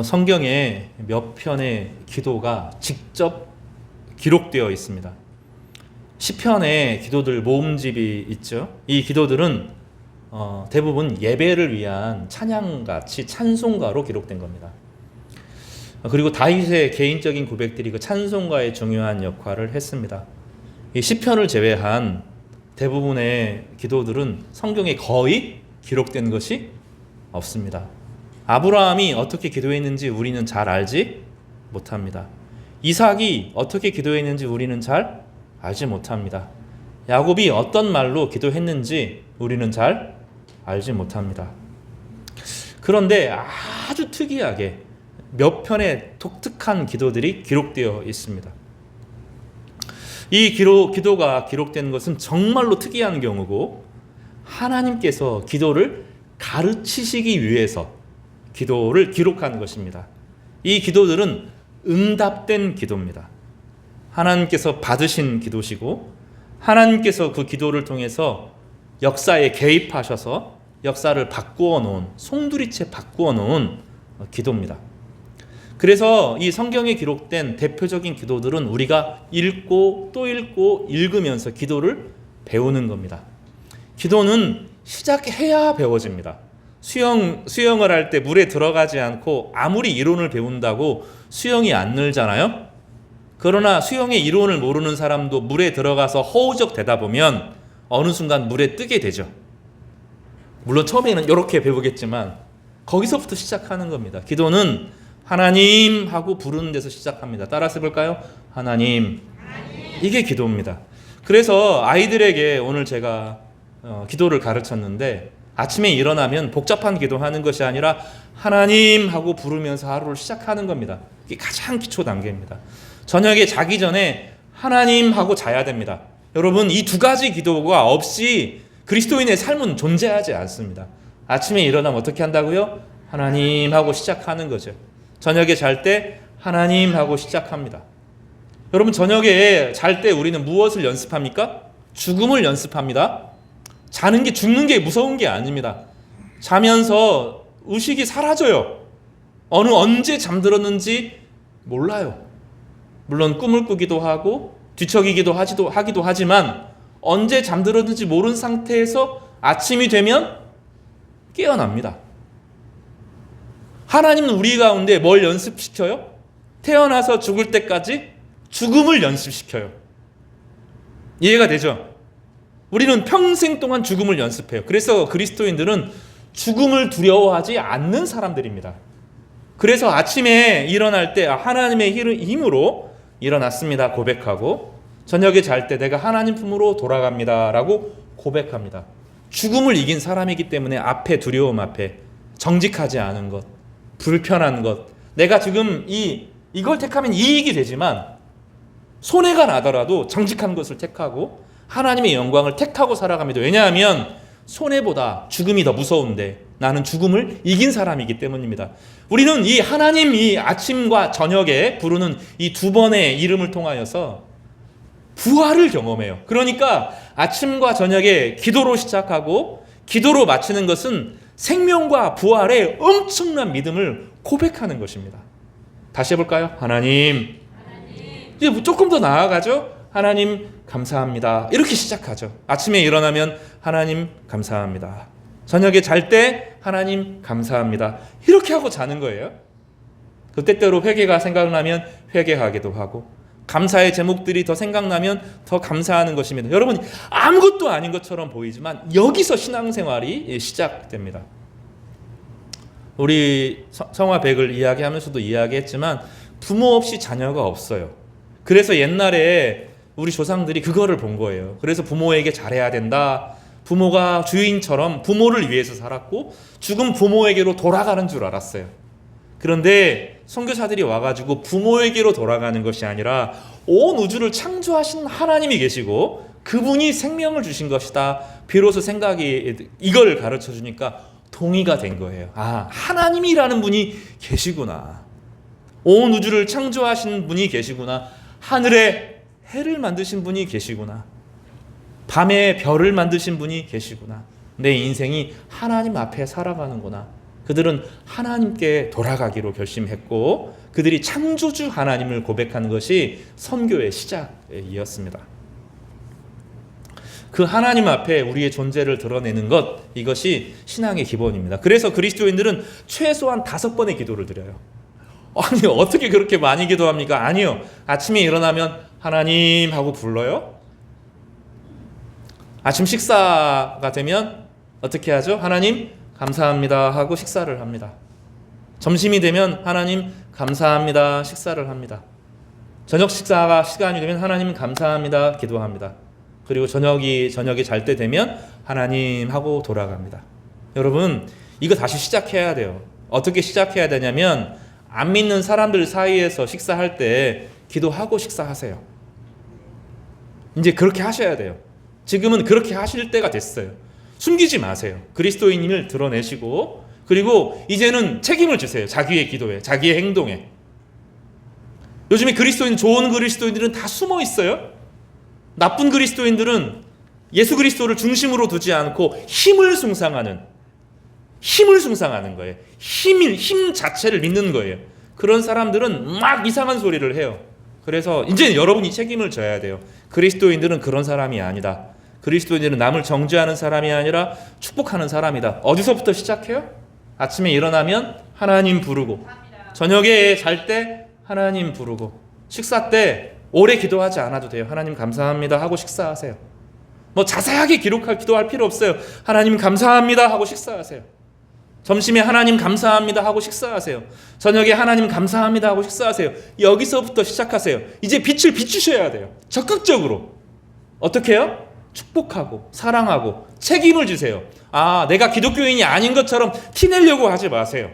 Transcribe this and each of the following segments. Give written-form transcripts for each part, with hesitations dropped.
성경에 몇 편의 기도가 직접 기록되어 있습니다. 시편의 기도들 모음집이 있죠. 이 기도들은 대부분 예배를 위한 찬양같이 찬송가로 기록된 겁니다. 그리고 다윗의 개인적인 고백들이 그 찬송가의 중요한 역할을 했습니다. 이 시편을 제외한 대부분의 기도들은 성경에 거의 기록된 것이 없습니다. 아브라함이 어떻게 기도했는지 우리는 잘 알지 못합니다. 이삭이 어떻게 기도했는지 우리는 잘 알지 못합니다. 야곱이 어떤 말로 기도했는지 우리는 잘 알지 못합니다. 그런데 아주 특이하게 몇 편의 독특한 기도들이 기록되어 있습니다. 이 기도가 기록된 것은 정말로 특이한 경우고, 하나님께서 기도를 가르치시기 위해서 기도를 기록한 것입니다. 이 기도들은 응답된 기도입니다. 하나님께서 받으신 기도시고, 하나님께서 그 기도를 통해서 역사에 개입하셔서 역사를 바꾸어 놓은, 송두리째 바꾸어 놓은 기도입니다. 그래서 이 성경에 기록된 대표적인 기도들은 우리가 읽고 또 읽고 읽으면서 기도를 배우는 겁니다. 기도는 시작해야 배워집니다. 수영을 할 때 물에 들어가지 않고 아무리 이론을 배운다고 수영이 안 늘잖아요. 그러나 수영의 이론을 모르는 사람도 물에 들어가서 허우적 되다 보면 어느 순간 물에 뜨게 되죠. 물론 처음에는 이렇게 배우겠지만 거기서부터 시작하는 겁니다. 기도는 하나님 하고 부르는 데서 시작합니다. 따라서 해볼까요? 하나님. 이게 기도입니다. 그래서 아이들에게 오늘 제가 기도를 가르쳤는데, 아침에 일어나면 복잡한 기도하는 것이 아니라 하나님 하고 부르면서 하루를 시작하는 겁니다. 이게 가장 기초 단계입니다. 저녁에 자기 전에 하나님 하고 자야 됩니다. 여러분, 이 두 가지 기도가 없이 그리스도인의 삶은 존재하지 않습니다. 아침에 일어나면 어떻게 한다고요? 하나님 하고 시작하는 거죠. 저녁에 잘 때 하나님 하고 시작합니다. 여러분, 저녁에 잘 때 우리는 무엇을 연습합니까? 죽음을 연습합니다. 자는 게, 죽는 게 무서운 게 아닙니다. 자면서 의식이 사라져요. 언제 잠들었는지 몰라요. 물론 꿈을 꾸기도 하고 뒤척이기도 하기도 하지만 언제 잠들었는지 모르는 상태에서 아침이 되면 깨어납니다. 하나님은 우리 가운데 뭘 연습시켜요? 태어나서 죽을 때까지 죽음을 연습시켜요. 이해가 되죠? 우리는 평생 동안 죽음을 연습해요. 그래서 그리스도인들은 죽음을 두려워하지 않는 사람들입니다. 그래서 아침에 일어날 때 하나님의 힘으로 일어났습니다 고백하고, 저녁에 잘 때 내가 하나님 품으로 돌아갑니다 라고 고백합니다. 죽음을 이긴 사람이기 때문에 앞에 두려움 앞에 정직하지 않은 것, 불편한 것, 내가 지금 이걸 택하면 이익이 되지만 손해가 나더라도 정직한 것을 택하고 하나님의 영광을 택하고 살아갑니다. 왜냐하면 손해보다 죽음이 더 무서운데 나는 죽음을 이긴 사람이기 때문입니다. 우리는 이 하나님, 이 아침과 저녁에 부르는 이 두 번의 이름을 통하여서 부활을 경험해요. 그러니까 아침과 저녁에 기도로 시작하고 기도로 마치는 것은 생명과 부활의 엄청난 믿음을 고백하는 것입니다. 다시 해볼까요? 하나님. 이제 조금 더 나아가죠. 하나님 감사합니다. 이렇게 시작하죠. 아침에 일어나면 하나님 감사합니다. 저녁에 잘 때 하나님 감사합니다. 이렇게 하고 자는 거예요. 그 때때로 회개가 생각나면 회개하기도 하고, 감사의 제목들이 더 생각나면 더 감사하는 것입니다. 여러분, 아무것도 아닌 것처럼 보이지만 여기서 신앙생활이 시작됩니다. 우리 성화백을 이야기하면서도 이야기했지만 부모 없이 자녀가 없어요. 그래서 옛날에 우리 조상들이 그거를 본 거예요. 그래서 부모에게 잘해야 된다. 부모가 주인처럼 부모를 위해서 살았고 죽은 부모에게로 돌아가는 줄 알았어요. 그런데 선교사들이 와가지고 부모에게로 돌아가는 것이 아니라 온 우주를 창조하신 하나님이 계시고 그분이 생명을 주신 것이다. 비로소 생각이 이걸 가르쳐 주니까 동의가 된 거예요. 아, 하나님이라는 분이 계시구나. 온 우주를 창조하신 분이 계시구나. 하늘에 해를 만드신 분이 계시구나. 밤에 별을 만드신 분이 계시구나. 내 인생이 하나님 앞에 살아가는구나. 그들은 하나님께 돌아가기로 결심했고 그들이 창조주 하나님을 고백한 것이 선교의 시작이었습니다. 그 하나님 앞에 우리의 존재를 드러내는 것, 이것이 신앙의 기본입니다. 그래서 그리스도인들은 최소한 5번의 기도를 드려요. 아니, 어떻게 그렇게 많이 기도합니까? 아니요. 아침에 일어나면 하나님 하고 불러요. 아침 식사가 되면 어떻게 하죠? 하나님 감사합니다 하고 식사를 합니다. 점심이 되면 하나님 감사합니다 식사를 합니다. 저녁 식사가 시간이 되면 하나님 감사합니다 기도합니다. 그리고 저녁이 잘 때 되면 하나님 하고 돌아갑니다. 여러분, 이거 다시 시작해야 돼요. 어떻게 시작해야 되냐면 안 믿는 사람들 사이에서 식사할 때 기도하고 식사하세요. 이제 그렇게 하셔야 돼요. 지금은 그렇게 하실 때가 됐어요. 숨기지 마세요. 그리스도인을 드러내시고, 그리고 이제는 책임을 지세요. 자기의 기도에, 자기의 행동에. 요즘에 좋은 그리스도인들은 다 숨어 있어요. 나쁜 그리스도인들은 예수 그리스도를 중심으로 두지 않고 힘을 숭상하는 거예요. 힘 자체를 믿는 거예요. 그런 사람들은 막 이상한 소리를 해요. 그래서 이제 여러분이 책임을 져야 돼요. 그리스도인들은 그런 사람이 아니다. 그리스도인들은 남을 정죄하는 사람이 아니라 축복하는 사람이다. 어디서부터 시작해요? 아침에 일어나면 하나님 부르고, 저녁에 잘 때 하나님 부르고, 식사 때 오래 기도하지 않아도 돼요. 하나님 감사합니다 하고 식사하세요. 뭐 자세하게 기도할 필요 없어요. 하나님 감사합니다 하고 식사하세요. 점심에 하나님 감사합니다 하고 식사하세요. 저녁에 하나님 감사합니다 하고 식사하세요. 여기서부터 시작하세요. 이제 빛을 비추셔야 돼요. 적극적으로. 어떻게 해요? 축복하고 사랑하고 책임을 지세요. 내가 기독교인이 아닌 것처럼 티내려고 하지 마세요.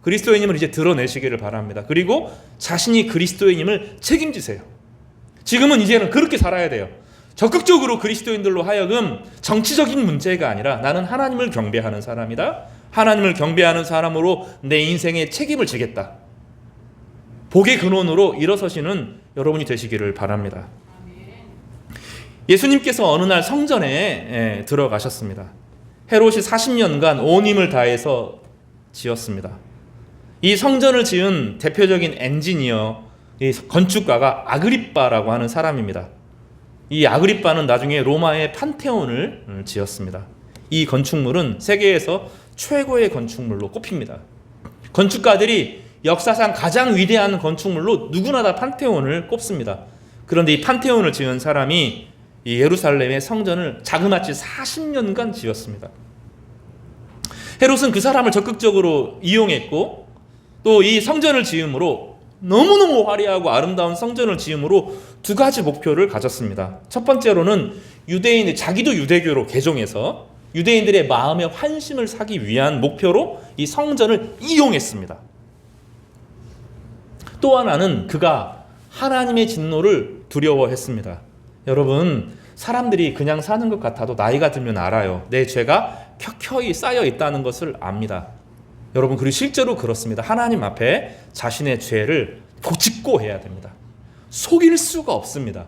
그리스도인임을 이제 드러내시기를 바랍니다. 그리고 자신이 그리스도인임을 책임지세요. 지금은 이제는 그렇게 살아야 돼요. 적극적으로 그리스도인들로 하여금 정치적인 문제가 아니라 나는 하나님을 경배하는 사람이다. 하나님을 경배하는 사람으로 내 인생에 책임을 지겠다. 복의 근원으로 일어서시는 여러분이 되시기를 바랍니다. 예수님께서 어느 날 성전에 들어가셨습니다. 헤롯이 40년간 온 힘을 다해서 지었습니다. 이 성전을 지은 대표적인 엔지니어, 이 건축가가 아그리빠라고 하는 사람입니다. 이 아그리빠는 나중에 로마의 판테온을 지었습니다. 이 건축물은 세계에서 최고의 건축물로 꼽힙니다. 건축가들이 역사상 가장 위대한 건축물로 누구나 다 판테온을 꼽습니다. 그런데 이 판테온을 지은 사람이 이 예루살렘의 성전을 자그마치 40년간 지었습니다. 헤롯은 그 사람을 적극적으로 이용했고, 또 이 성전을 지음으로, 너무너무 화려하고 아름다운 성전을 지음으로 2가지 목표를 가졌습니다. 첫 번째로는 자기도 유대교로 개종해서 유대인들의 마음의 환심을 사기 위한 목표로 이 성전을 이용했습니다. 또 하나는 그가 하나님의 진노를 두려워했습니다. 여러분, 사람들이 그냥 사는 것 같아도 나이가 들면 알아요. 내 죄가 켜켜이 쌓여 있다는 것을 압니다. 여러분, 그리고 실제로 그렇습니다. 하나님 앞에 자신의 죄를 짚고 해야 됩니다. 속일 수가 없습니다.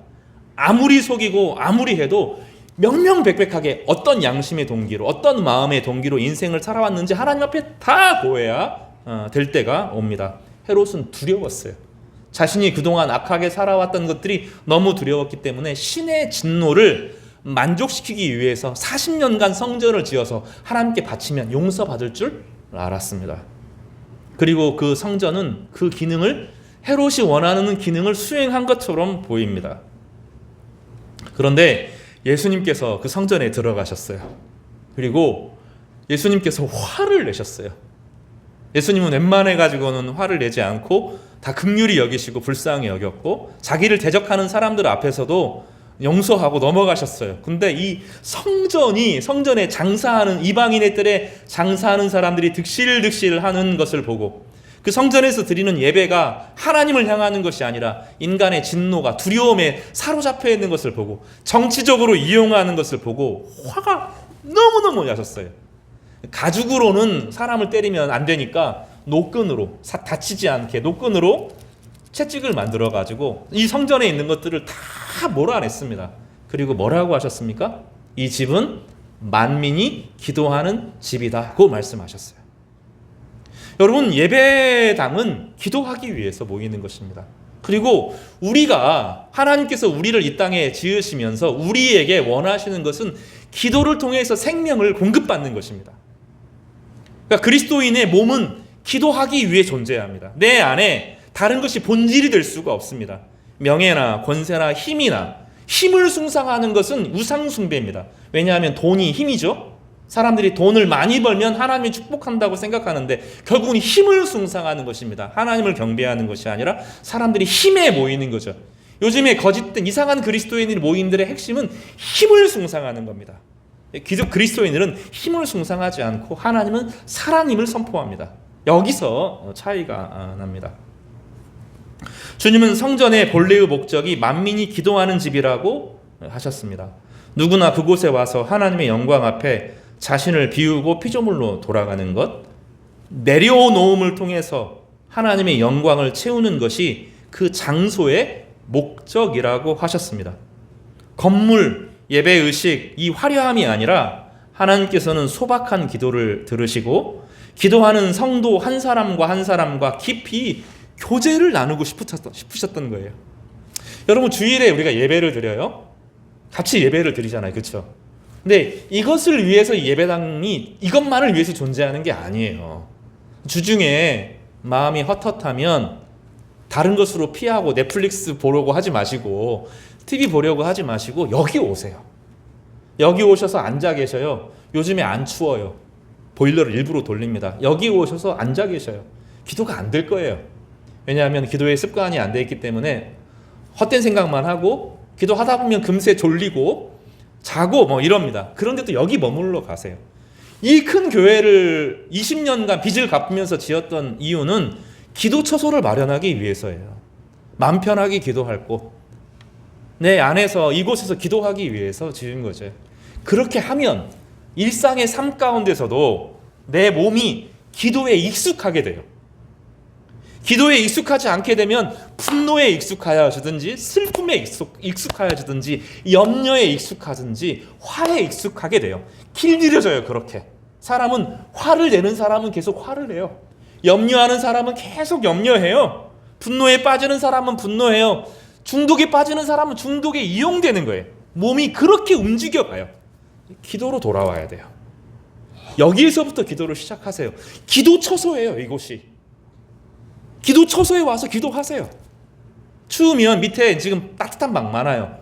아무리 속이고 아무리 해도 명명백백하게 어떤 양심의 동기로, 어떤 마음의 동기로 인생을 살아왔는지 하나님 앞에 다 고해야 될 때가 옵니다. 헤롯은 두려웠어요. 자신이 그동안 악하게 살아왔던 것들이 너무 두려웠기 때문에 신의 진노를 만족시키기 위해서 40년간 성전을 지어서 하나님께 바치면 용서받을 줄 알았습니다. 그리고 그 성전은 그 기능을, 헤롯이 원하는 기능을 수행한 것처럼 보입니다. 그런데 예수님께서 그 성전에 들어가셨어요. 그리고 예수님께서 화를 내셨어요. 예수님은 웬만해 가지고는 화를 내지 않고 다 긍휼히 여기시고 불쌍히 여겼고, 자기를 대적하는 사람들 앞에서도 용서하고 넘어가셨어요. 근데 이 성전에 장사하는 이방인의 뜰에 장사하는 사람들이 득실득실 하는 것을 보고, 그 성전에서 드리는 예배가 하나님을 향하는 것이 아니라 인간의 진노가 두려움에 사로잡혀 있는 것을 보고, 정치적으로 이용하는 것을 보고 화가 너무너무 나셨어요. 가죽으로는 사람을 때리면 안 되니까 노끈으로, 다치지 않게 노끈으로 채찍을 만들어 가지고 이 성전에 있는 것들을 다 몰아냈습니다. 그리고 뭐라고 하셨습니까? 이 집은 만민이 기도하는 집이다 고 말씀하셨어요. 여러분, 예배당은 기도하기 위해서 모이는 것입니다. 그리고 우리가 하나님께서 우리를 이 땅에 지으시면서 우리에게 원하시는 것은 기도를 통해서 생명을 공급받는 것입니다. 그러니까 그리스도인의 몸은 기도하기 위해 존재합니다. 내 안에 다른 것이 본질이 될 수가 없습니다. 명예나 권세나 힘을 숭상하는 것은 우상 숭배입니다. 왜냐하면 돈이 힘이죠. 사람들이 돈을 많이 벌면 하나님이 축복한다고 생각하는데 결국은 힘을 숭상하는 것입니다. 하나님을 경배하는 것이 아니라 사람들이 힘에 모이는 거죠. 요즘에 거짓된 이상한 그리스도인들 모임들의 핵심은 힘을 숭상하는 겁니다. 기독 그리스도인들은 힘을 숭상하지 않고 하나님은 사랑임을 선포합니다. 여기서 차이가 납니다. 주님은 성전의 본래의 목적이 만민이 기도하는 집이라고 하셨습니다. 누구나 그곳에 와서 하나님의 영광 앞에 자신을 비우고 피조물로 돌아가는 것, 내려놓음을 통해서 하나님의 영광을 채우는 것이 그 장소의 목적이라고 하셨습니다. 건물, 예배의식, 이 화려함이 아니라 하나님께서는 소박한 기도를 들으시고 기도하는 성도 한 사람과 한 사람과 깊이 교제를 나누고 싶으셨던 거예요. 여러분, 주일에 우리가 예배를 드려요. 같이 예배를 드리잖아요. 그렇죠? 근데 이것을 위해서 예배당이 이것만을 위해서 존재하는 게 아니에요. 주중에 마음이 헛헛하면 다른 것으로 피하고 넷플릭스 보려고 하지 마시고 TV 보려고 하지 마시고 여기 오세요. 여기 오셔서 앉아 계셔요. 요즘에 안 추워요. 보일러를 일부러 돌립니다. 여기 오셔서 앉아 계셔요. 기도가 안 될 거예요. 왜냐하면 기도의 습관이 안 돼 있기 때문에 헛된 생각만 하고 기도하다 보면 금세 졸리고 자고 이럽니다. 그런데 또 여기 머물러 가세요. 이 큰 교회를 20년간 빚을 갚으면서 지었던 이유는 기도 처소를 마련하기 위해서예요. 마음 편하게 기도할 곳, 내 안에서 이곳에서 기도하기 위해서 지은 거죠. 그렇게 하면 일상의 삶 가운데서도 내 몸이 기도에 익숙하게 돼요. 기도에 익숙하지 않게 되면 분노에 익숙하여지든지 슬픔에 익숙하여지든지 염려에 익숙하든지 화에 익숙하게 돼요. 길들여져요. 그렇게 사람은 화를 내는 사람은 계속 화를 내요. 염려하는 사람은 계속 염려해요. 분노에 빠지는 사람은 분노해요. 중독에 빠지는 사람은 중독에 이용되는 거예요. 몸이 그렇게 움직여가요. 기도로 돌아와야 돼요. 여기에서부터 기도를 시작하세요. 기도 처소예요. 이곳이. 기도 처소에 와서 기도하세요. 추우면 밑에 지금 따뜻한 방 많아요.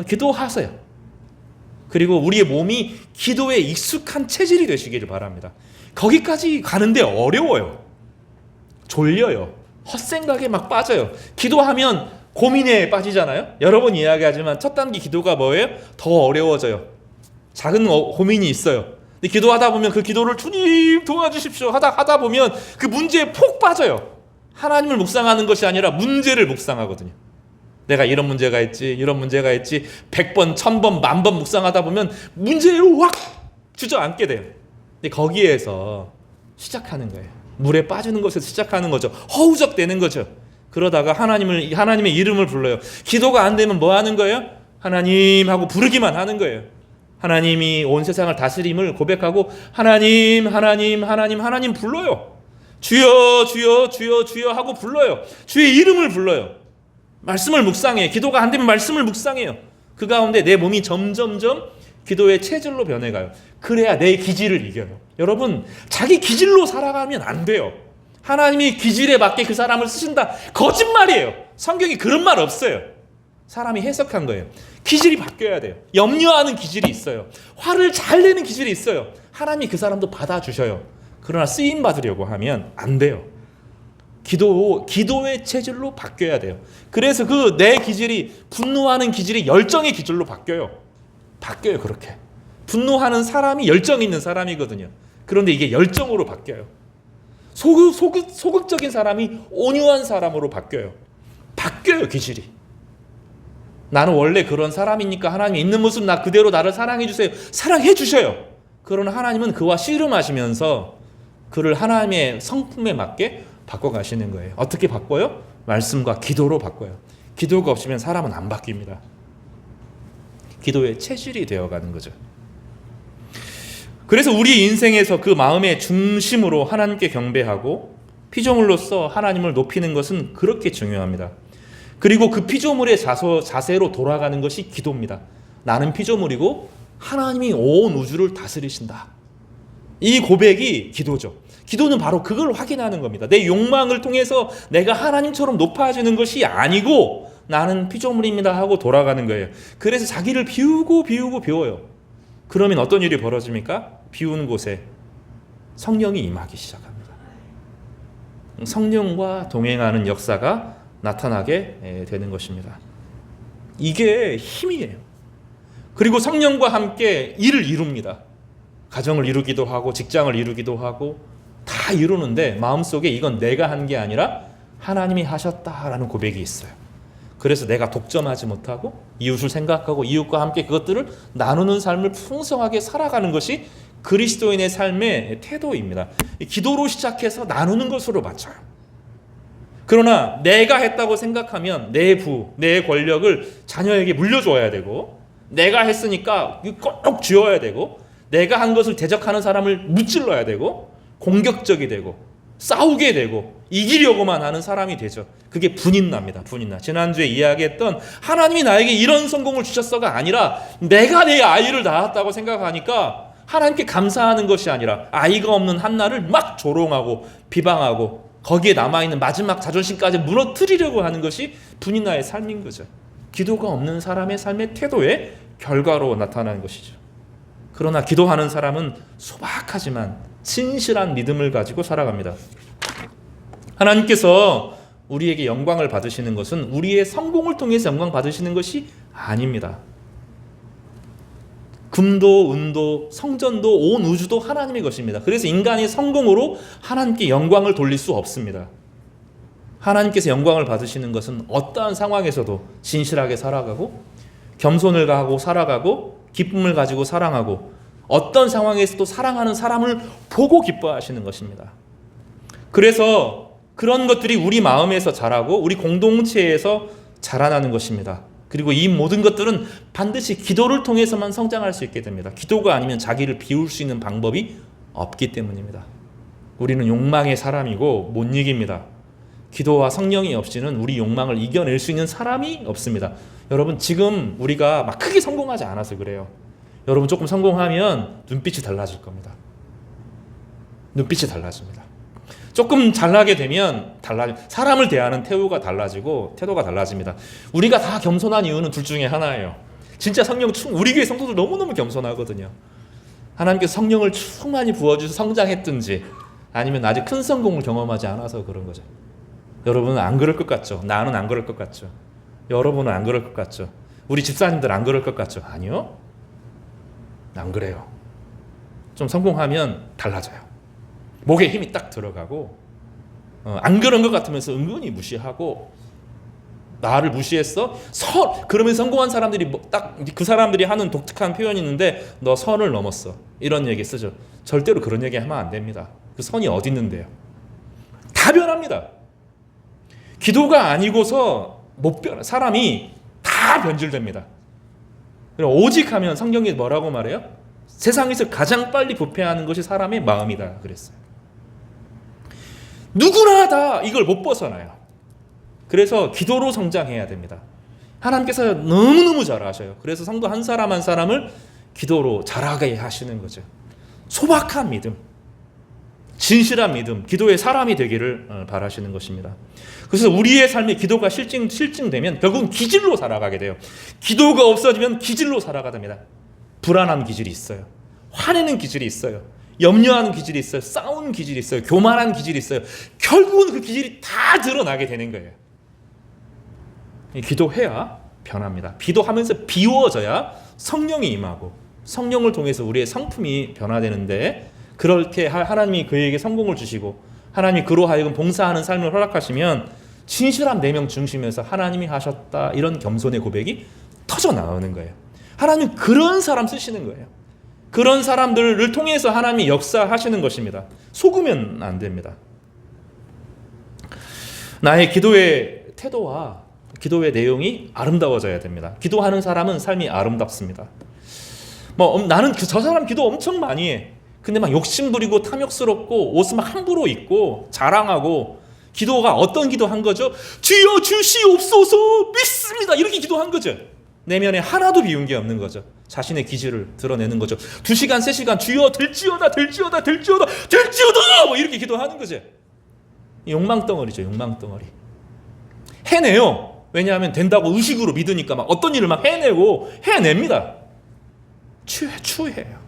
기도하세요. 그리고 우리의 몸이 기도에 익숙한 체질이 되시기를 바랍니다. 거기까지 가는데 어려워요. 졸려요. 헛생각에 막 빠져요. 기도하면 고민에 빠지잖아요. 여러 번 이야기하지만 첫 단계 기도가 뭐예요? 더 어려워져요. 작은 고민이 있어요. 근데 기도하다 보면 그 기도를 주님 도와주십시오 하다 보면 그 문제에 폭 빠져요. 하나님을 묵상하는 것이 아니라 문제를 묵상하거든요. 내가 이런 문제가 있지, 이런 문제가 있지, 100번, 1000번, 10,000번 묵상하다 보면 문제로 확 주저앉게 돼요. 근데 거기에서 시작하는 거예요. 물에 빠지는 것에서 시작하는 거죠. 허우적대는 거죠. 그러다가 하나님의 이름을 불러요. 기도가 안 되면 뭐 하는 거예요? 하나님 하고 부르기만 하는 거예요. 하나님이 온 세상을 다스림을 고백하고 하나님 불러요. 주여 주여 주여 주여 하고 불러요. 주의 이름을 불러요. 말씀을 묵상해요. 기도가 안 되면 말씀을 묵상해요. 그 가운데 내 몸이 점점점 기도의 체질로 변해가요. 그래야 내 기질을 이겨요. 여러분, 자기 기질로 살아가면 안 돼요. 하나님이 기질에 맞게 그 사람을 쓰신다. 거짓말이에요. 성경에 그런 말 없어요. 사람이 해석한 거예요. 기질이 바뀌어야 돼요. 염려하는 기질이 있어요. 화를 잘 내는 기질이 있어요. 하나님이 그 사람도 받아주셔요. 그러나 쓰임 받으려고 하면 안 돼요. 기도의 체질로 바뀌어야 돼요. 그래서 그 내 기질이 분노하는 기질이 열정의 기질로 바뀌어요. 그렇게. 분노하는 사람이 열정 있는 사람이거든요. 그런데 이게 열정으로 바뀌어요. 소극적인 사람이 온유한 사람으로 바뀌어요. 기질이. 나는 원래 그런 사람이니까 하나님이 있는 모습 나 그대로 나를 사랑해 주세요. 사랑해 주셔요. 그러나 하나님은 그와 씨름하시면서 그를 하나님의 성품에 맞게 바꿔가시는 거예요. 어떻게 바꿔요? 말씀과 기도로 바꿔요. 기도가 없으면 사람은 안 바뀝니다. 기도의 체질이 되어가는 거죠. 그래서 우리 인생에서 그 마음의 중심으로 하나님께 경배하고 피조물로서 하나님을 높이는 것은 그렇게 중요합니다. 그리고 그 피조물의 자세로 돌아가는 것이 기도입니다. 나는 피조물이고 하나님이 온 우주를 다스리신다. 이 고백이 기도죠. 기도는 바로 그걸 확인하는 겁니다. 내 욕망을 통해서 내가 하나님처럼 높아지는 것이 아니고 나는 피조물입니다 하고 돌아가는 거예요. 그래서 자기를 비우고 비워요. 그러면 어떤 일이 벌어집니까? 비우는 곳에 성령이 임하기 시작합니다. 성령과 동행하는 역사가 나타나게 되는 것입니다. 이게 힘이에요. 그리고 성령과 함께 일을 이룹니다. 가정을 이루기도 하고 직장을 이루기도 하고 다 이루는데 마음속에 이건 내가 한 게 아니라 하나님이 하셨다라는 고백이 있어요. 그래서 내가 독점하지 못하고 이웃을 생각하고 이웃과 함께 그것들을 나누는 삶을 풍성하게 살아가는 것이 그리스도인의 삶의 태도입니다. 기도로 시작해서 나누는 것으로 맞춰요. 그러나 내가 했다고 생각하면 내 권력을 자녀에게 물려줘야 되고, 내가 했으니까 꼭 쥐어야 되고, 내가 한 것을 대적하는 사람을 무찔러야 되고, 공격적이 되고 싸우게 되고 이기려고만 하는 사람이 되죠. 그게 분인납니다. 분인나. 지난주에 이야기했던 하나님이 나에게 이런 성공을 주셨어가 아니라 내가 내 아이를 낳았다고 생각하니까 하나님께 감사하는 것이 아니라 아이가 없는 한나를 막 조롱하고 비방하고 거기에 남아있는 마지막 자존심까지 무너뜨리려고 하는 것이 분인나의 삶인 거죠. 기도가 없는 사람의 삶의 태도의 결과로 나타나는 것이죠. 그러나 기도하는 사람은 소박하지만 진실한 믿음을 가지고 살아갑니다. 하나님께서 우리에게 영광을 받으시는 것은 우리의 성공을 통해서 영광 받으시는 것이 아닙니다. 금도 은도 성전도 온 우주도 하나님의 것입니다. 그래서 인간의 성공으로 하나님께 영광을 돌릴 수 없습니다. 하나님께서 영광을 받으시는 것은 어떠한 상황에서도 진실하게 살아가고 겸손을 가하고 살아가고 기쁨을 가지고 사랑하고 어떤 상황에서도 사랑하는 사람을 보고 기뻐하시는 것입니다. 그래서 그런 것들이 우리 마음에서 자라고 우리 공동체에서 자라나는 것입니다. 그리고 이 모든 것들은 반드시 기도를 통해서만 성장할 수 있게 됩니다. 기도가 아니면 자기를 비울 수 있는 방법이 없기 때문입니다. 우리는 욕망의 사람이고 못 이깁니다. 기도와 성령이 없이는 우리 욕망을 이겨낼 수 있는 사람이 없습니다. 여러분, 지금 우리가 막 크게 성공하지 않아서 그래요. 여러분, 조금 성공하면 눈빛이 달라질 겁니다. 눈빛이 달라집니다. 조금 잘나게 되면 사람을 대하는 태도가 달라집니다. 우리가 다 겸손한 이유는 둘 중에 하나예요. 진짜 우리 교회 성도들 너무너무 겸손하거든요. 하나님께서 성령을 충만히 부어주셔서 성장했든지 아니면 아직 큰 성공을 경험하지 않아서 그런 거죠. 여러분은 안 그럴 것 같죠? 나는 안 그럴 것 같죠? 여러분은 안 그럴 것 같죠? 우리 집사님들 안 그럴 것 같죠? 아니요. 안 그래요. 좀 성공하면 달라져요. 목에 힘이 딱 들어가고 안 그런 것 같으면서 은근히 무시하고 나를 무시했어? 그러면 성공한 사람들이 딱 그 사람들이 하는 독특한 표현이 있는데 너 선을 넘었어. 이런 얘기 쓰죠. 절대로 그런 얘기 하면 안 됩니다. 그 선이 어디 있는데요? 다 변합니다. 기도가 아니고서 사람이 다 변질됩니다. 오직 하면 성경이 뭐라고 말해요? 세상에서 가장 빨리 부패하는 것이 사람의 마음이다 그랬어요. 누구나 다 이걸 못 벗어나요. 그래서 기도로 성장해야 됩니다. 하나님께서 너무너무 잘하셔요. 그래서 성도 한 사람 한 사람을 기도로 자라게 하시는 거죠. 소박한 믿음, 진실한 믿음, 기도의 사람이 되기를 바라시는 것입니다. 그래서 우리의 삶에 기도가 실증되면 결국은 기질로 살아가게 돼요. 기도가 없어지면 기질로 살아가답니다. 불안한 기질이 있어요. 화내는 기질이 있어요. 염려하는 기질이 있어요. 싸우는 기질이 있어요. 교만한 기질이 있어요. 결국은 그 기질이 다 드러나게 되는 거예요. 기도해야 변합니다. 기도하면서 비워져야 성령이 임하고 성령을 통해서 우리의 성품이 변화되는데, 그렇게 하나님이 그에게 성공을 주시고 하나님이 그로 하여금 봉사하는 삶을 허락하시면 진실한 내명 중심에서 하나님이 하셨다 이런 겸손의 고백이 터져 나오는 거예요. 하나님 그런 사람 쓰시는 거예요. 그런 사람들을 통해서 하나님이 역사하시는 것입니다. 속으면 안 됩니다. 나의 기도의 태도와 기도의 내용이 아름다워져야 됩니다. 기도하는 사람은 삶이 아름답습니다. 나는 저 사람 기도 엄청 많이 해. 근데 막 욕심부리고 탐욕스럽고 옷을 막 함부로 입고 자랑하고 기도가 어떤 기도 한 거죠? 주여 주시옵소서 믿습니다 이렇게 기도한 거죠. 내면에 하나도 비운 게 없는 거죠. 자신의 기질을 드러내는 거죠. 2시간 3시간 주여 될지어다 될지어다 될지어다 될지어다 뭐 이렇게 기도하는 거죠. 욕망덩어리죠. 욕망덩어리. 해내요. 왜냐하면 된다고 의식으로 믿으니까 막 어떤 일을 막 해내고 해냅니다. 추해요.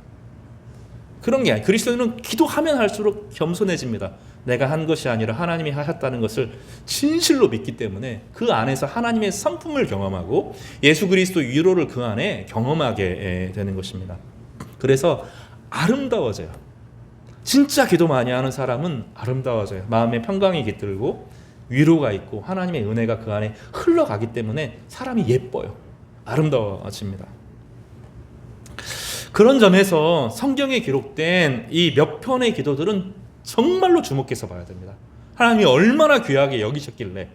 그런 게 아니에요. 그리스도인은 기도하면 할수록 겸손해집니다. 내가 한 것이 아니라 하나님이 하셨다는 것을 진실로 믿기 때문에 그 안에서 하나님의 성품을 경험하고 예수 그리스도의 위로를 그 안에 경험하게 되는 것입니다. 그래서 아름다워져요. 진짜 기도 많이 하는 사람은 아름다워져요. 마음에 평강이 깃들고 위로가 있고 하나님의 은혜가 그 안에 흘러가기 때문에 사람이 예뻐요. 아름다워집니다. 그런 점에서 성경에 기록된 이 몇 편의 기도들은 정말로 주목해서 봐야 됩니다. 하나님이 얼마나 귀하게 여기셨길래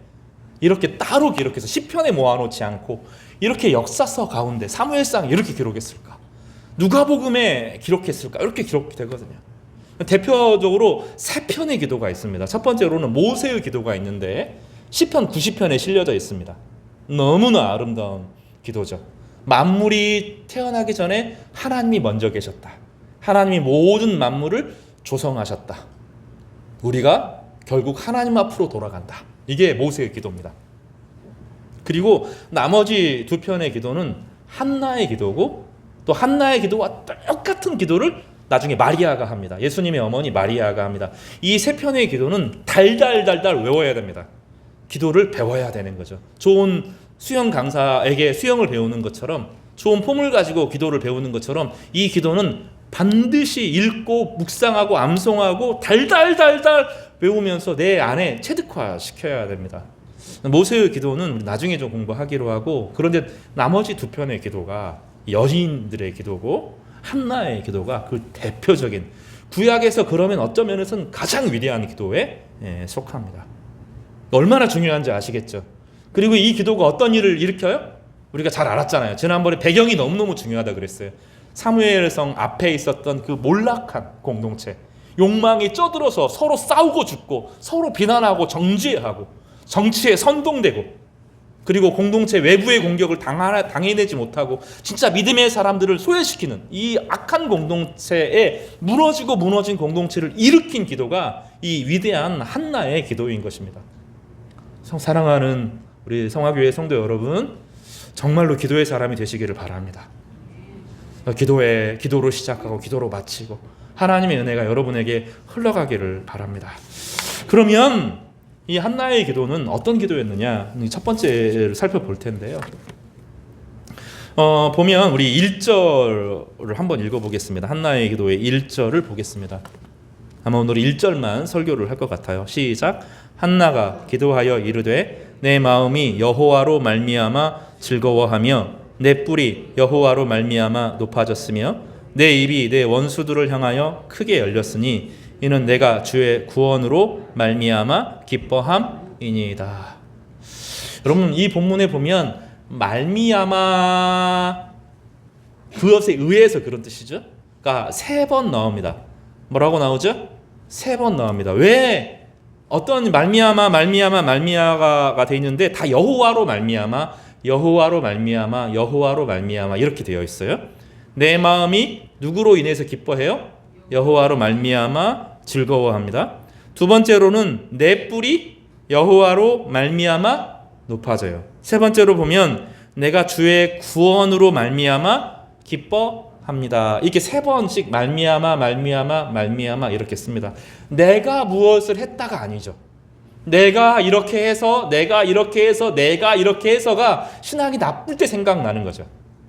이렇게 따로 기록해서 시편에 모아놓지 않고 이렇게 역사서 가운데 사무엘상에 이렇게 기록했을까? 누가복음에 기록했을까? 이렇게 기록되거든요. 대표적으로 3편의 기도가 있습니다. 첫 번째로는 모세의 기도가 있는데 시편 90편에 실려져 있습니다. 너무나 아름다운 기도죠. 만물이 태어나기 전에 하나님이 먼저 계셨다. 하나님이 모든 만물을 조성하셨다. 우리가 결국 하나님 앞으로 돌아간다. 이게 모세의 기도입니다. 그리고 나머지 2편의 기도는 한나의 기도고 또 한나의 기도와 똑같은 기도를 나중에 마리아가 합니다. 예수님의 어머니 마리아가 합니다. 이 3편의 기도는 달달달달 외워야 됩니다. 기도를 배워야 되는 거죠. 좋은 수영 강사에게 수영을 배우는 것처럼 좋은 폼을 가지고 기도를 배우는 것처럼 이 기도는 반드시 읽고 묵상하고 암송하고 달달달달 외우면서 내 안에 체득화시켜야 됩니다. 모세의 기도는 나중에 좀 공부하기로 하고 그런데 나머지 2편의 기도가 여인들의 기도고 한나의 기도가 그 대표적인 구약에서 그러면 어떤 면에서는 가장 위대한 기도에 속합니다. 얼마나 중요한지 아시겠죠? 그리고 이 기도가 어떤 일을 일으켜요? 우리가 잘 알았잖아요. 지난번에 배경이 너무너무 중요하다 그랬어요. 사무엘성 앞에 있었던 그 몰락한 공동체, 욕망이 쪄들어서 서로 싸우고 죽고 서로 비난하고 정죄하고 정치에 선동되고 그리고 공동체 외부의 공격을 당해내지 못하고 진짜 믿음의 사람들을 소외시키는 이 악한 공동체에 무너진 공동체를 일으킨 기도가 이 위대한 한나의 기도인 것입니다. 사랑하는 우리 성화교회 성도 여러분, 정말로 기도의 사람이 되시기를 바랍니다. 기도로 시작하고 기도로 마치고 하나님의 은혜가 여러분에게 흘러가기를 바랍니다. 그러면 이 한나의 기도는 어떤 기도였느냐? 첫 번째를 살펴볼 텐데요. 보면 우리 1절을 한번 읽어보겠습니다. 한나의 기도의 1절을 보겠습니다. 아마 오늘 1절만 설교를 할 것 같아요. 시작. 한나가 기도하여 이르되 내 마음이 여호와로 말미암아 즐거워하며 내 뿔이 여호와로 말미암아 높아졌으며 내 입이 내 원수들을 향하여 크게 열렸으니 이는 내가 주의 구원으로 말미암아 기뻐함이니이다. 여러분 이 본문에 보면 말미암아 그것에 의해서 그런 뜻이죠. 그러니까 3번 나옵니다. 뭐라고 나오죠? 3번 나옵니다. 왜 어떤 말미암아가 돼 있는데 다 여호와로 말미암아 이렇게 되어 있어요. 내 마음이 누구로 인해서 기뻐해요? 여호와로 말미암아 즐거워합니다. 두 번째로는 내 뿔이 여호와로 말미암아 높아져요. 세 번째로 보면 내가 주의 구원으로 말미암아 기뻐합니다. 이렇게 3번씩 말미암아 이렇게 씁니다. 내가 무엇을 했다가 아니죠. 내가 이렇게 해서가 신앙이 나쁠 때 생각나는 거죠.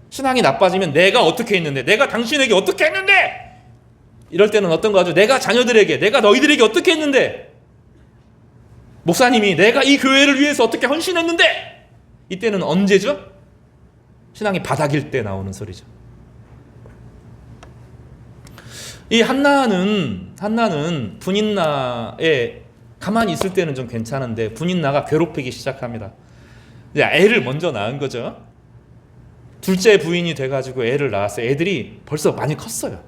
신앙이 나빠지면 내가 어떻게 했는데, 내가 당신에게 어떻게 했는데, 이럴 때는 어떤 거죠? 내가 자녀들에게, 내가 너희들에게 어떻게 했는데, 목사님이 내가 이 교회를 위해서 어떻게 헌신했는데, 이때는 언제죠? 신앙이 바닥일 때 나오는 소리죠. 이 한나는 분인나에 가만히 있을 때는 좀 괜찮은데 분인나가 괴롭히기 시작합니다. 이제 애를 먼저 낳은 거죠. 둘째 부인이 돼가지고 애를 낳았어요. 애들이 벌써 많이 컸어요.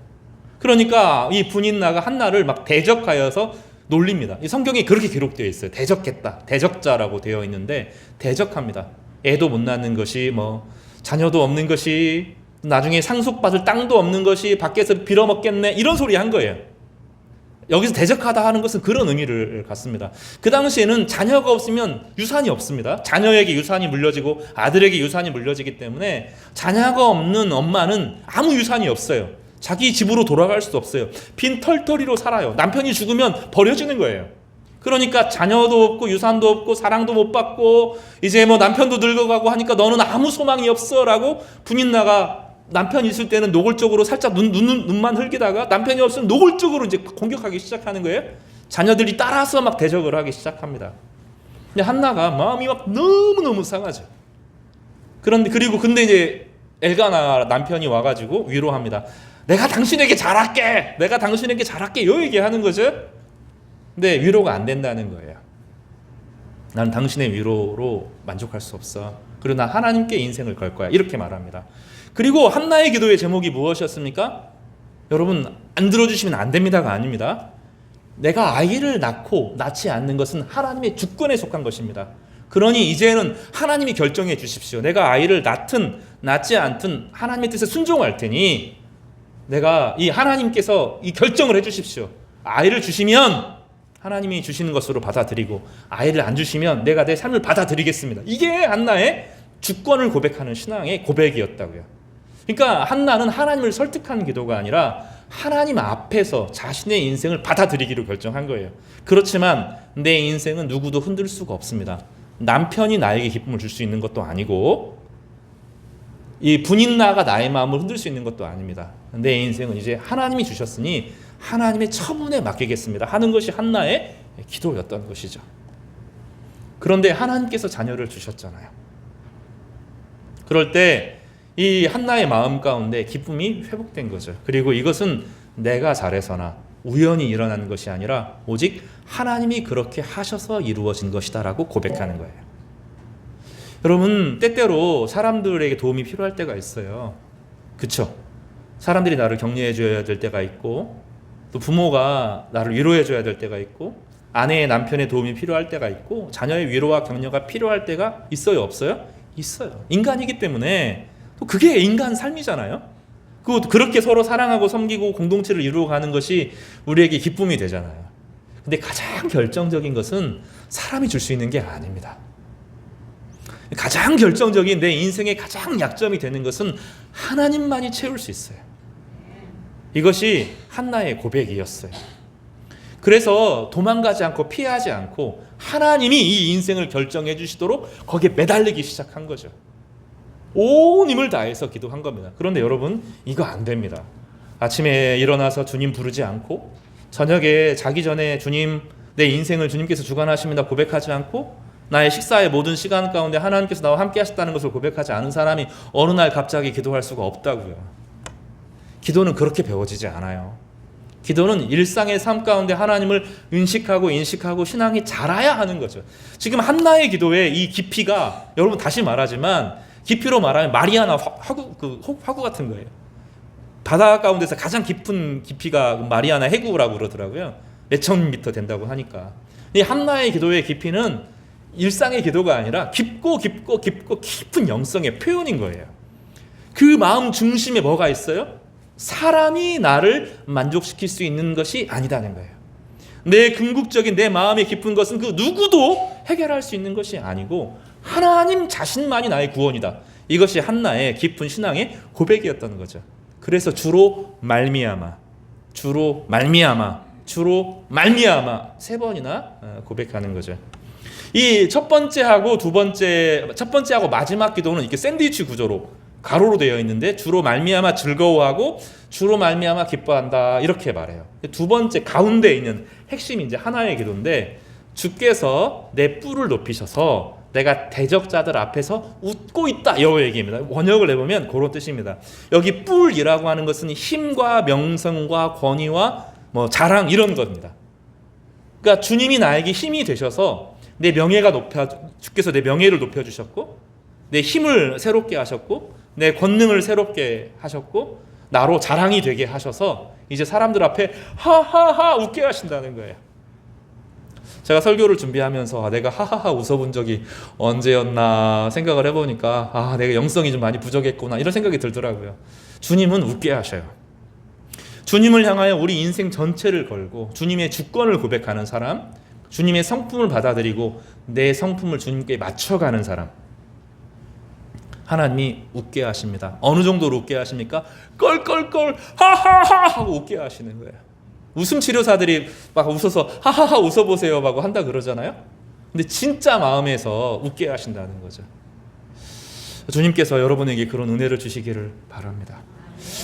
그러니까 이 분인나가 한나를 막 대적하여서 놀립니다. 이 성경에 그렇게 기록되어 있어요. 대적했다. 대적자라고 되어 있는데 대적합니다. 애도 못 낳는 것이 뭐 자녀도 없는 것이 나중에 상속받을 땅도 없는 것이 밖에서 빌어먹겠네 이런 소리 한 거예요. 여기서 대적하다 하는 것은 그런 의미를 갖습니다. 그 당시에는 자녀가 없으면 유산이 없습니다. 자녀에게 유산이 물려지고 아들에게 유산이 물려지기 때문에 자녀가 없는 엄마는 아무 유산이 없어요. 자기 집으로 돌아갈 수도 없어요. 빈 털터리로 살아요. 남편이 죽으면 버려지는 거예요. 그러니까 자녀도 없고 유산도 없고 사랑도 못 받고 이제 뭐 남편도 늙어가고 하니까 너는 아무 소망이 없어 라고 분인나가 남편이 있을 때는 노골적으로 살짝 눈만 흘기다가 남편이 없으면 노골적으로 이제 공격하기 시작하는 거예요. 자녀들이 따라서 막 대적을 하기 시작합니다. 근데 한나가 마음이 막 너무너무 상하죠. 근데 이제 엘가나 남편이 와가지고 위로합니다. 내가 당신에게 잘할게. 내가 당신에게 잘할게. 요 얘기하는 거죠. 근데 위로가 안 된다는 거예요. 난 당신의 위로로 만족할 수 없어. 그리고 난 하나님께 인생을 걸 거야. 이렇게 말합니다. 그리고 한나의 기도의 제목이 무엇이었습니까? 여러분 안 들어주시면 안 됩니다가 아닙니다. 내가 아이를 낳지 않는 것은 하나님의 주권에 속한 것입니다. 그러니 이제는 하나님이 결정해 주십시오. 내가 아이를 낳지 않든 하나님의 뜻에 순종할 테니 내가 이 하나님께서 이 결정을 해 주십시오. 아이를 주시면 하나님이 주시는 것으로 받아들이고 아이를 안 주시면 내가 내 삶을 받아들이겠습니다. 이게 한나의 주권을 고백하는 신앙의 고백이었다고요. 그러니까 한나는 하나님을 설득하는 기도가 아니라 하나님 앞에서 자신의 인생을 받아들이기로 결정한 거예요. 그렇지만 내 인생은 누구도 흔들 수가 없습니다. 남편이 나에게 기쁨을 줄 수 있는 것도 아니고 이 분인나가 나의 마음을 흔들 수 있는 것도 아닙니다. 내 인생은 이제 하나님이 주셨으니 하나님의 처분에 맡기겠습니다 하는 것이 한나의 기도였던 것이죠. 그런데 하나님께서 자녀를 주셨잖아요. 그럴 때 이 한나의 마음 가운데 기쁨이 회복된 거죠. 그리고 이것은 내가 잘해서나 우연히 일어나는 것이 아니라 오직 하나님이 그렇게 하셔서 이루어진 것이다라고 고백하는 거예요. 여러분 때때로 사람들에게 도움이 필요할 때가 있어요. 그쵸? 사람들이 나를 격려해 줘야 될 때가 있고 또 부모가 나를 위로해 줘야 될 때가 있고 아내의 남편의 도움이 필요할 때가 있고 자녀의 위로와 격려가 필요할 때가 있어요? 없어요? 있어요. 인간이기 때문에 또 그게 인간 삶이잖아요. 그렇게 서로 사랑하고 섬기고 공동체를 이루어가는 것이 우리에게 기쁨이 되잖아요. 근데 가장 결정적인 것은 사람이 줄 수 있는 게 아닙니다. 가장 결정적인 내 인생의 가장 약점이 되는 것은 하나님만이 채울 수 있어요. 이것이 한나의 고백이었어요. 그래서 도망가지 않고 피하지 않고 하나님이 이 인생을 결정해 주시도록 거기에 매달리기 시작한 거죠. 온 힘을 다해서 기도한 겁니다. 그런데 여러분 이거 안 됩니다. 아침에 일어나서 주님 부르지 않고 저녁에 자기 전에 주님 내 인생을 주님께서 주관하십니다 고백하지 않고 나의 식사의 모든 시간 가운데 하나님께서 나와 함께 하셨다는 것을 고백하지 않은 사람이 어느 날 갑자기 기도할 수가 없다고요. 기도는 그렇게 배워지지 않아요. 기도는 일상의 삶 가운데 하나님을 인식하고 신앙이 자라야 하는 거죠. 지금 한나의 기도의 이 깊이가 여러분 다시 말하지만 깊이로 말하면 마리아나 화구 같은 거예요. 바다 가운데서 가장 깊은 깊이가 마리아나 해구라고 그러더라고요. 몇천 미터 된다고 하니까. 이 한나의 기도의 깊이는 일상의 기도가 아니라 깊고 깊은 영성의 표현인 거예요. 그 마음 중심에 뭐가 있어요? 사람이 나를 만족시킬 수 있는 것이 아니다는 거예요. 내 궁극적인 내 마음의 깊은 것은 그 누구도 해결할 수 있는 것이 아니고 하나님 자신만이 나의 구원이다. 이것이 한나의 깊은 신앙의 고백이었던 거죠. 그래서 주로 말미암아 세 번이나 고백하는 거죠. 이 첫 번째하고 마지막 기도는 이렇게 샌드위치 구조로 가로로 되어 있는데 주로 말미암아 즐거워하고 주로 말미암아 기뻐한다 이렇게 말해요. 두 번째 가운데 있는 핵심이 이제 하나의 기도인데 주께서 내 뿔을 높이셔서 내가 대적자들 앞에서 웃고 있다 이 얘기입니다. 번역을 해보면 그런 뜻입니다. 여기 뿔이라고 하는 것은 힘과 명성과 권위와 자랑 이런 겁니다. 그러니까 주님이 나에게 힘이 되셔서 주께서 내 명예를 높여주셨고 내 힘을 새롭게 하셨고 내 권능을 새롭게 하셨고 나로 자랑이 되게 하셔서 이제 사람들 앞에 하하하 웃게 하신다는 거예요. 제가 설교를 준비하면서 내가 하하하 웃어본 적이 언제였나 생각을 해보니까 내가 영성이 좀 많이 부족했구나 이런 생각이 들더라고요. 주님은 웃게 하셔요. 주님을 향하여 우리 인생 전체를 걸고 주님의 주권을 고백하는 사람, 주님의 성품을 받아들이고 내 성품을 주님께 맞춰가는 사람, 하나님이 웃게 하십니다. 어느 정도로 웃게 하십니까? 껄껄껄 하하하 하고 웃게 하시는 거예요. 웃음 치료사들이 막 웃어서 하하하 웃어보세요 하고 한다 그러잖아요. 근데 진짜 마음에서 웃게 하신다는 거죠. 주님께서 여러분에게 그런 은혜를 주시기를 바랍니다.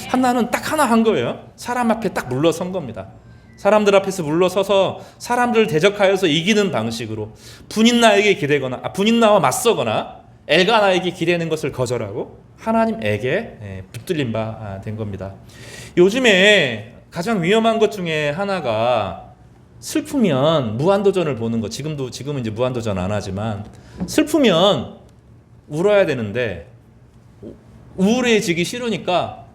한나는 딱 하나 한 거예요. 사람 앞에 딱 물러선 겁니다. 사람들 앞에서 물러서서 사람들을 대적하여서 이기는 방식으로 분인 나와 맞서거나 엘가나에게 기대는 것을 거절하고 하나님에게 붙들린 바 된 겁니다. 요즘에 가장 위험한 것 중에 하나가 슬프면 무한도전을 보는 것. 지금은 이제 무한도전 안 하지만 슬프면 울어야 되는데 우울해지기 싫으니까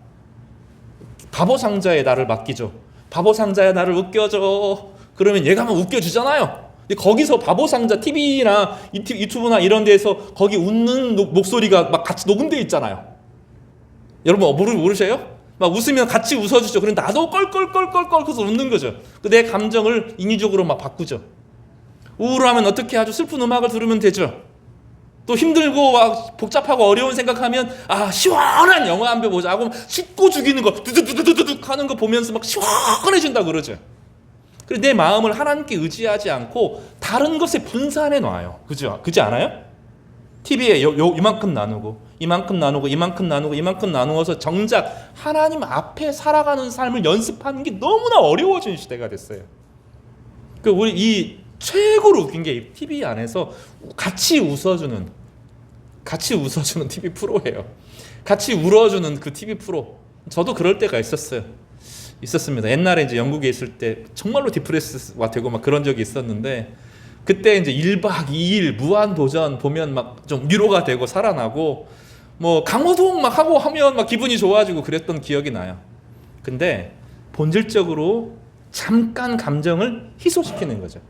바보 상자에 나를 맡기죠. 바보 상자에 나를 웃겨줘. 그러면 얘가 한번 웃겨주잖아요. 근데 거기서 바보 상자 TV나 유튜브나 이런 데서 거기 웃는 목소리가 막 같이 녹음되어 있잖아요. 여러분 모르세요? 막 웃으면 같이 웃어주죠. 그럼 나도 껄껄껄껄껄 그래서 웃는 거죠. 내 감정을 인위적으로 막 바꾸죠. 우울하면 어떻게 하죠? 슬픈 음악을 들으면 되죠. 또 힘들고 막 복잡하고 어려운 생각하면 시원한 영화 한 편 보자 하고 씻고 죽이는 거 두두두두두둑 하는 거 보면서 막 시원해진다 그러죠. 그래서 내 마음을 하나님께 의지하지 않고 다른 것에 분산해 놔요. 그지 않아요? TV에 이만큼 나누고 이만큼 나누고 이만큼 나누고 이만큼 나누어서 정작 하나님 앞에 살아가는 삶을 연습하는 게 너무나 어려워진 시대가 됐어요. 우리 이 최고로 웃긴 게 TV 안에서 같이 웃어주는 TV 프로예요. 같이 울어주는 그 TV 프로. 저도 그럴 때가 있었습니다. 옛날에 이제 영국에 있을 때 정말로 디프레스가 되고 막 그런 적이 있었는데 그때 이제 1박 2일 무한도전 보면 막 좀 위로가 되고 살아나고 뭐 강호동 막 하고 하면 막 기분이 좋아지고 그랬던 기억이 나요. 근데 본질적으로 잠깐 감정을 희소시키는 거죠.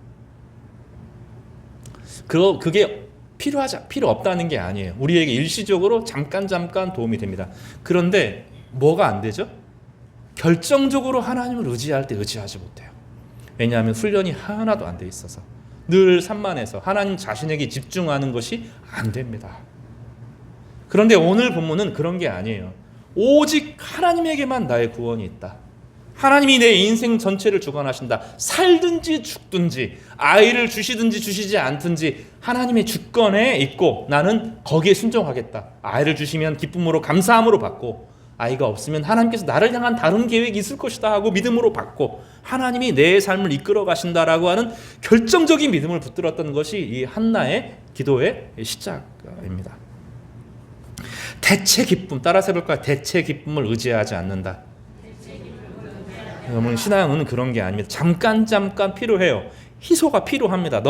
그게 필요 없다는 게 아니에요. 우리에게 일시적으로 잠깐 도움이 됩니다. 그런데 뭐가 안 되죠? 결정적으로 하나님을 의지할 때 의지하지 못해요. 왜냐하면 훈련이 하나도 안 돼 있어서 늘 산만해서 하나님 자신에게 집중하는 것이 안 됩니다. 그런데 오늘 본문은 그런 게 아니에요. 오직 하나님에게만 나의 구원이 있다. 하나님이 내 인생 전체를 주관하신다. 살든지 죽든지 아이를 주시든지 주시지 않든지 하나님의 주권에 있고 나는 거기에 순종하겠다. 아이를 주시면 기쁨으로 감사함으로 받고 아이가 없으면 하나님께서 나를 향한 다른 계획이 있을 것이다 하고 믿음으로 받고 하나님이 내 삶을 이끌어 가신다라고 하는 결정적인 믿음을 붙들었던 것이 이 한나의 기도의 시작입니다. 대체 기쁨 따라서 해볼까요? 대체 기쁨을 의지하지 않는다. 여러분 신앙은 그런 게 아닙니다. 잠깐 필요해요. 희소가 필요합니다.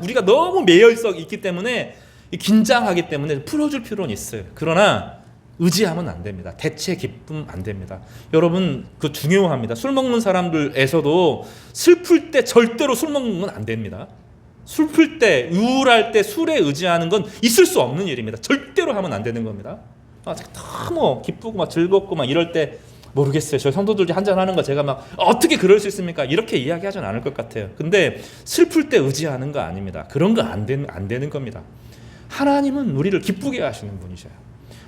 우리가 너무 매여 있기 때문에 긴장하기 때문에 풀어줄 필요는 있어요. 그러나 의지하면 안 됩니다. 대체 기쁨 안 됩니다. 여러분 그 중요합니다. 술 먹는 사람들에서도 슬플 때 절대로 술 먹는 건 안 됩니다. 슬플 때 우울할 때 술에 의지하는 건 있을 수 없는 일입니다. 절대로 하면 안 되는 겁니다. 너무 기쁘고 막 즐겁고 막 이럴 때 모르겠어요. 저 성도들이 한잔하는 거 제가 막 어떻게 그럴 수 있습니까? 이렇게 이야기하진 않을 것 같아요. 근데 슬플 때 의지하는 거 아닙니다. 그런 거 안 되는 겁니다. 하나님은 우리를 기쁘게 하시는 분이셔요.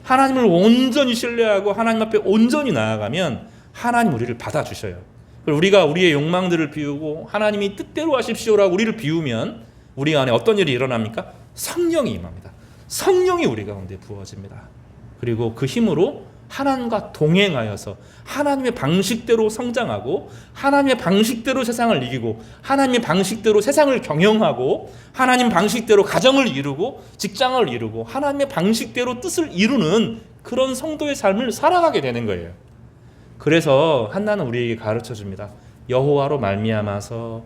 하나님을 온전히 신뢰하고 하나님 앞에 온전히 나아가면 하나님 우리를 받아주셔요. 우리가 우리의 욕망들을 비우고 하나님이 뜻대로 하십시오라고 우리를 비우면 우리 안에 어떤 일이 일어납니까? 성령이 임합니다. 성령이 우리 가운데 부어집니다. 그리고 그 힘으로 하나님과 동행하여서 하나님의 방식대로 성장하고 하나님의 방식대로 세상을 이기고 하나님의 방식대로 세상을 경영하고 하나님 방식대로 가정을 이루고 직장을 이루고 하나님의 방식대로 뜻을 이루는 그런 성도의 삶을 살아가게 되는 거예요. 그래서 한나는 우리에게 가르쳐줍니다. 여호와로 말미암아서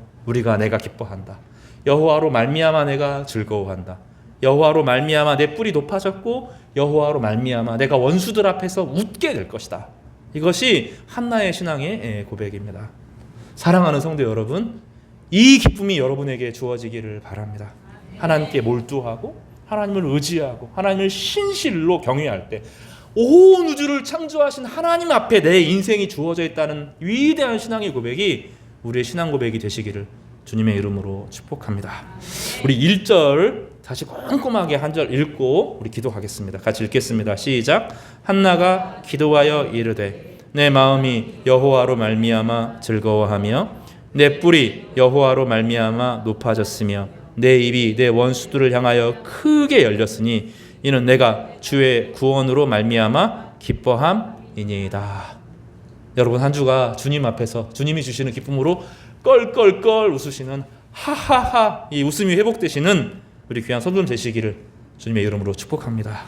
내가 기뻐한다. 여호와로 말미암아 내가 즐거워한다. 여호와로 말미암아 내 뿔이 높아졌고 여호와로 말미암아 내가 원수들 앞에서 웃게 될 것이다. 이것이 한나의 신앙의 고백입니다. 사랑하는 성도 여러분, 이 기쁨이 여러분에게 주어지기를 바랍니다. 하나님께 몰두하고 하나님을 의지하고 하나님을 신실로 경외할 때 온 우주를 창조하신 하나님 앞에 내 인생이 주어져 있다는 위대한 신앙의 고백이 우리의 신앙 고백이 되시기를 주님의 이름으로 축복합니다. 우리 1절 다시 꼼꼼하게 한 절 읽고 우리 기도하겠습니다. 같이 읽겠습니다. 시작. 한나가 기도하여 이르되 내 마음이 여호와로 말미암아 즐거워하며 내 뿔이 여호와로 말미암아 높아졌으며 내 입이 내 원수들을 향하여 크게 열렸으니 이는 내가 주의 구원으로 말미암아 기뻐함이니이다. 여러분, 한 주가 주님 앞에서 주님이 주시는 기쁨으로 껄껄껄 웃으시는 하하하 이 웃음이 회복되시는 우리 귀한 성도님 되시기를 주님의 이름으로 축복합니다.